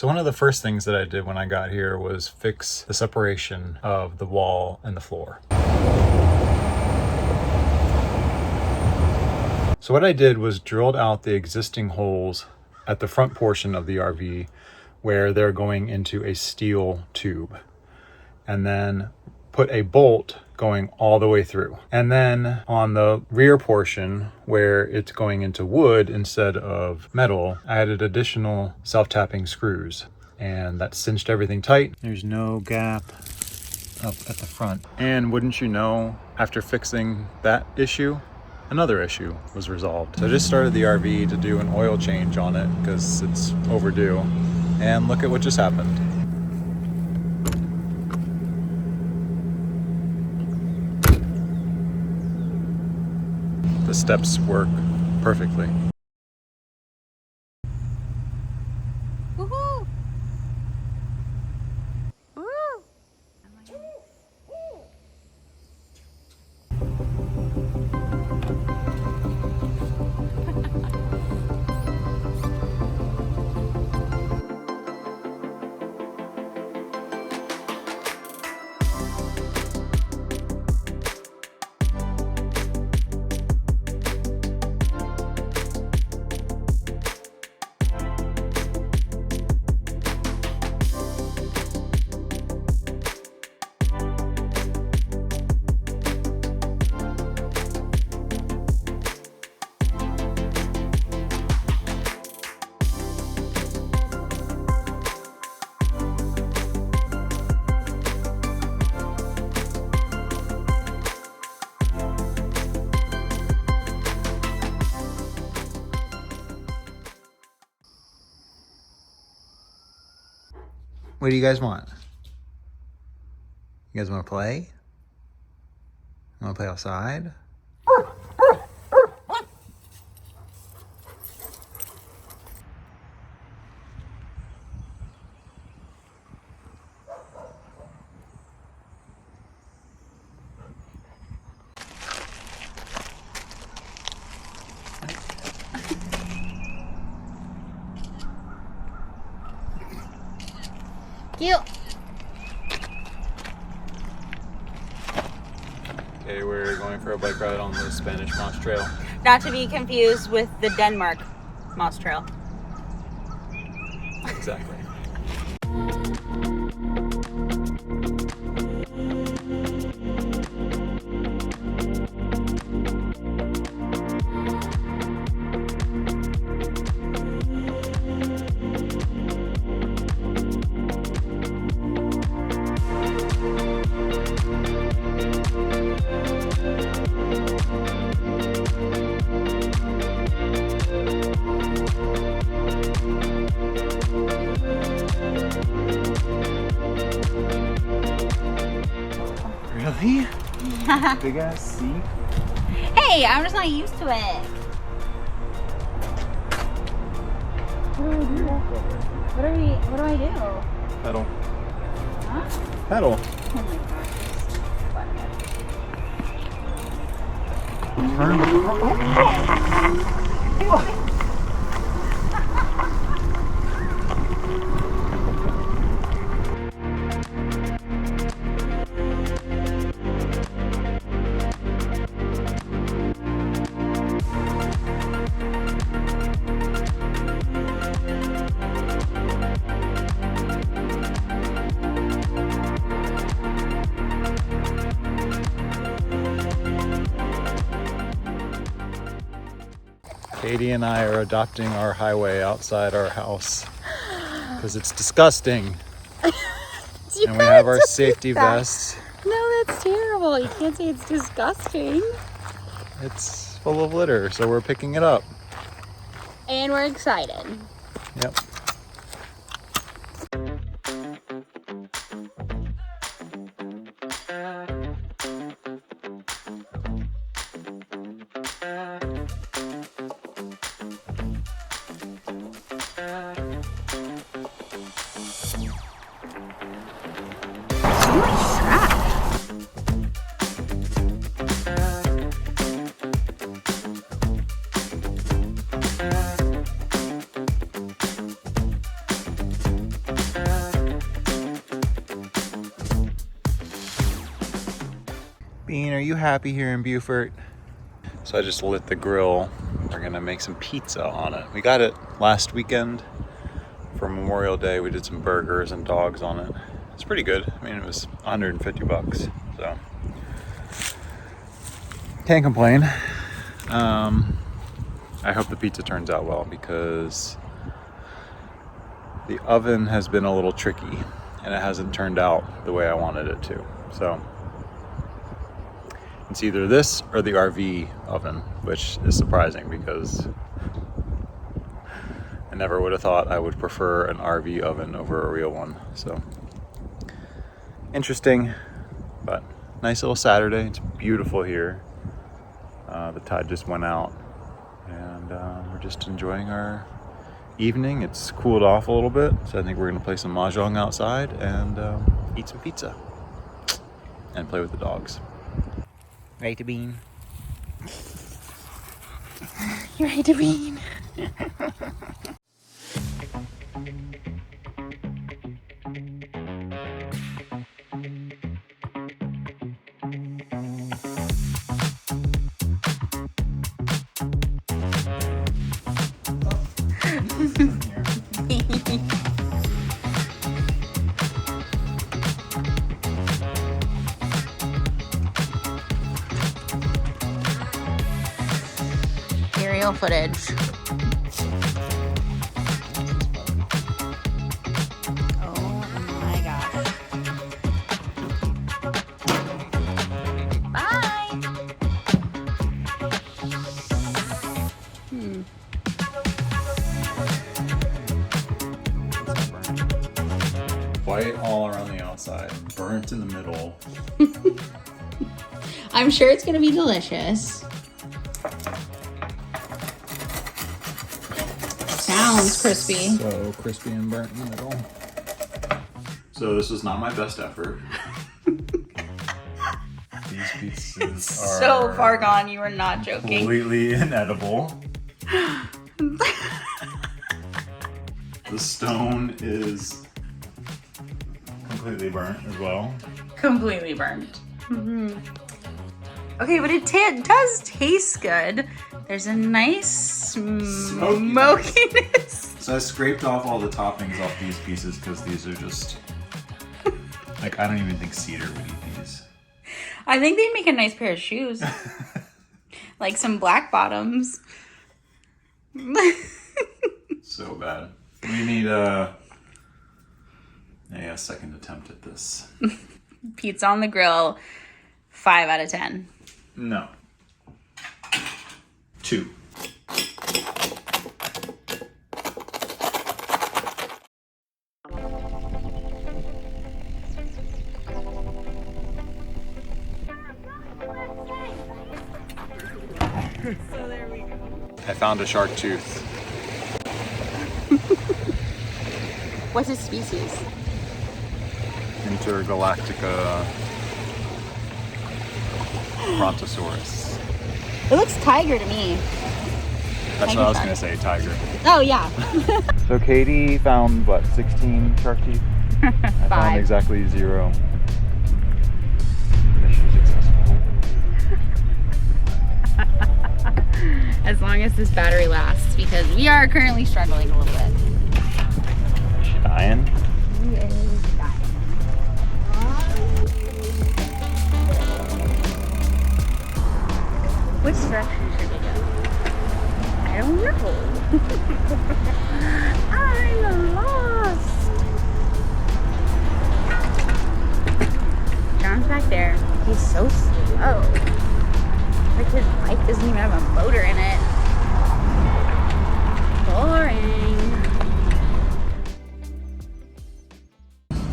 So one of the first things that I did when I got here was fix the separation of the wall and the floor. So what I did was drilled out the existing holes at the front portion of the RV where they're going into a steel tube, and then put a bolt going all the way through. And then on the rear portion where it's going into wood instead of metal, I added additional self-tapping screws, and that cinched everything tight. There's no gap up at the front. And wouldn't you know, after fixing that issue, another issue was resolved. So I just started the RV to do an oil change on it because it's overdue. And look at what just happened. The steps work perfectly. Woohoo! Woo! What do you guys want? You guys want to play? Want to play outside? Cute. Okay, we're going for a bike ride on the Spanish Moss Trail. Not to be confused with the Denmark Moss Trail. Exactly. Really? Big ass seat? Hey, I'm just not used to it. What do I do? Pedal. Huh? Pedal. Oh my gosh. Katie and I are adopting our highway outside our house because it's disgusting. And we have our safety vests. No, that's terrible. You can't say it's disgusting. It's full of litter, so we're picking it up. And we're excited. Yep. Bean, are you happy here in Beaufort? So I just lit the grill. We're gonna make some pizza on it. We got it last weekend for Memorial Day. We did some burgers and dogs on it. It's pretty good. I mean, it was 150 bucks, so can't complain. I hope the pizza turns out well because the oven has been a little tricky and it hasn't turned out the way I wanted it to. So it's either this or the RV oven, which is surprising because I never would have thought I would prefer an RV oven over a real one. So interesting, but nice little Saturday. It's beautiful here. The tide just went out and we're just enjoying our evening. It's cooled off a little bit, so I think we're gonna play some mahjong outside and eat some pizza and play with the dogs. Right to Bean? You're right to Bean. Aerial footage. Oh my gosh. Bye. White all around the outside, burnt in the middle. I'm sure it's gonna be delicious. Sounds crispy. So crispy and burnt in the middle. So this was not my best effort. These pieces are So far gone, you were not joking. completely inedible. The stone is completely burnt as well. Completely burnt. Okay, but it does taste good. There's a nice smokiness. So I scraped off all the toppings off these pieces because these are just like, I don't even think Cedar would eat these. I think they'd make a nice pair of shoes. Like some black bottoms. So bad. We need a second attempt at this. Pizza on the grill, 5 out of 10. No. 2. So there we go. I found a shark tooth. What's its species? Intergalactica Brontosaurus. It looks tiger to me. That's what I was gonna say, tiger. Oh yeah. So Katie found what, 16 shark teeth? I found 5. exactly 0. Mission successful. As long as this battery lasts, because we are currently struggling a little bit. Is she dying? He is dying. Which direction should we go? I don't know. I'm lost. John's back there. He's so slow. Like his bike doesn't even have a motor in it. Boring.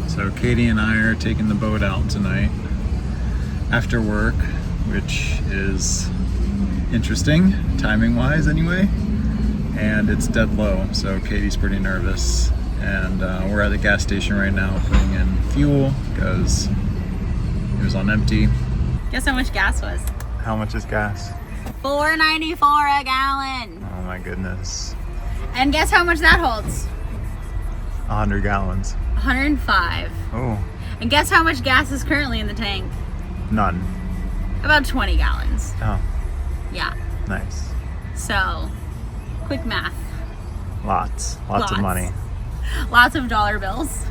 So Katie and I are taking the boat out tonight after work, which is interesting, timing wise anyway. And it's dead low, so Katie's pretty nervous. And we're at the gas station right now putting in fuel because it was on empty. Guess how much gas was? How much is gas? $4.94 a gallon. Oh my goodness. And guess how much that holds? 100 gallons. 105. Oh, And guess how much gas is currently in the tank? none. About 20 gallons. Oh, Yeah. nice. So, quick math. Lots of money. Lots of dollar bills.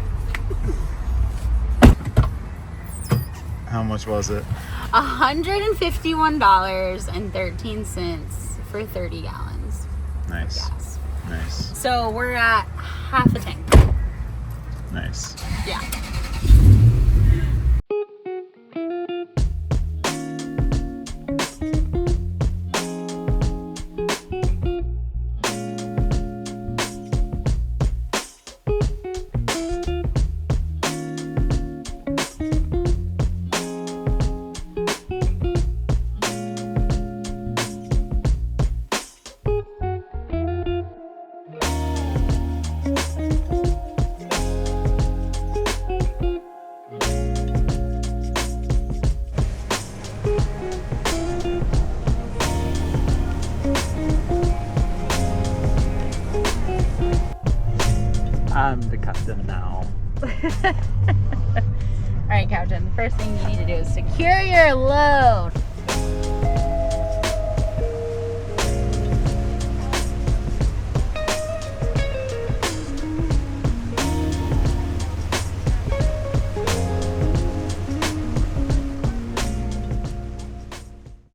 How much was it? $151.13 for 30 gallons. Nice. Yes. Nice. So we're at half a tank. Nice. Yeah. I'm the captain now. All right, Captain. The first thing you need to do is secure your load.